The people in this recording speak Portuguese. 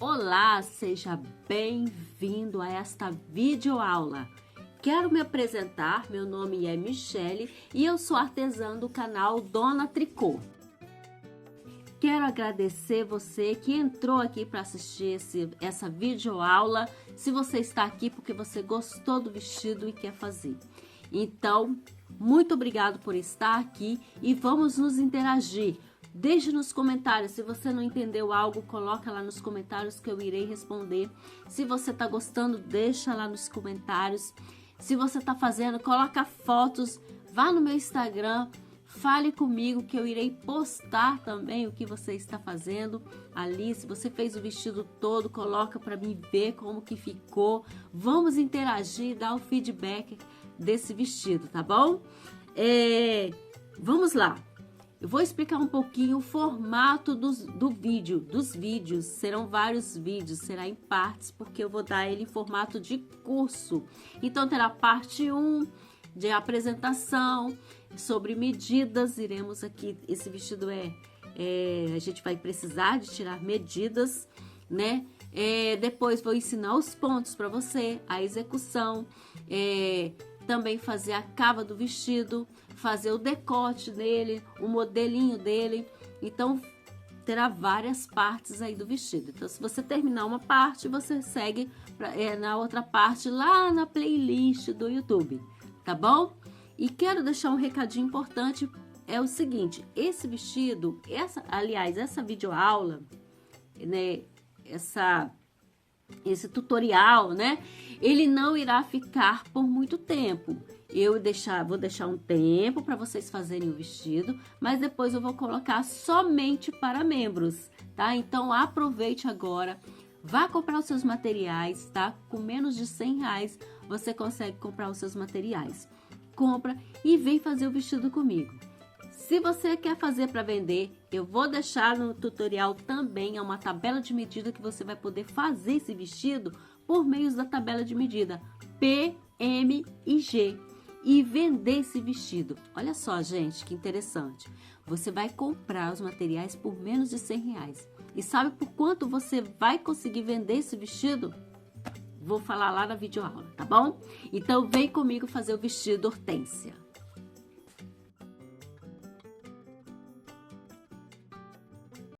Olá, seja bem-vindo a esta videoaula. Quero me apresentar, meu nome é Michele e eu sou artesã do canal Dona Tricô. Quero agradecer você que entrou aqui para assistir essa videoaula, se você está aqui porque você gostou do vestido e quer fazer. Então, muito obrigado por estar aqui e vamos nos interagir. Deixe nos comentários, se você não entendeu algo, coloca lá nos comentários que eu irei responder. Se você está gostando, deixa lá nos comentários. Se você está fazendo, coloca fotos, vá no meu Instagram, fale comigo que eu irei postar também o que você está fazendo ali. Se você fez o vestido todo, coloca para mim ver como que ficou. Vamos interagir, dar o feedback desse vestido, tá bom? Vamos lá. Eu vou explicar um pouquinho o formato dos vídeos. Serão vários vídeos, será em partes, porque eu vou dar ele em formato de curso. Então, terá parte 1 de apresentação, sobre medidas. Iremos aqui, esse vestido a gente vai precisar de tirar medidas, né? Depois vou ensinar os pontos para você, a execução, também fazer a cava do vestido, fazer o decote dele, o modelinho dele. Então, terá várias partes aí do vestido. Então, se você terminar uma parte, você segue na outra parte lá na playlist do YouTube, tá bom? E quero deixar um recadinho importante, é o seguinte, esse vestido, essa videoaula, né, esse tutorial, né? Ele não irá ficar por muito tempo. Vou deixar um tempo para vocês fazerem o vestido, mas depois eu vou colocar somente para membros, tá? Então aproveite agora, vá comprar os seus materiais, tá? Com menos de R$100 você consegue comprar os seus materiais. Compra e vem fazer o vestido comigo. Se você quer fazer para vender, eu vou deixar no tutorial também uma tabela de medida que você vai poder fazer esse vestido por meio da tabela de medida P, M e G e vender esse vestido. Olha só, gente, que interessante. Você vai comprar os materiais por menos de R$100. E sabe por quanto você vai conseguir vender esse vestido? Vou falar lá na videoaula, tá bom? Então, vem comigo fazer o vestido Hortência.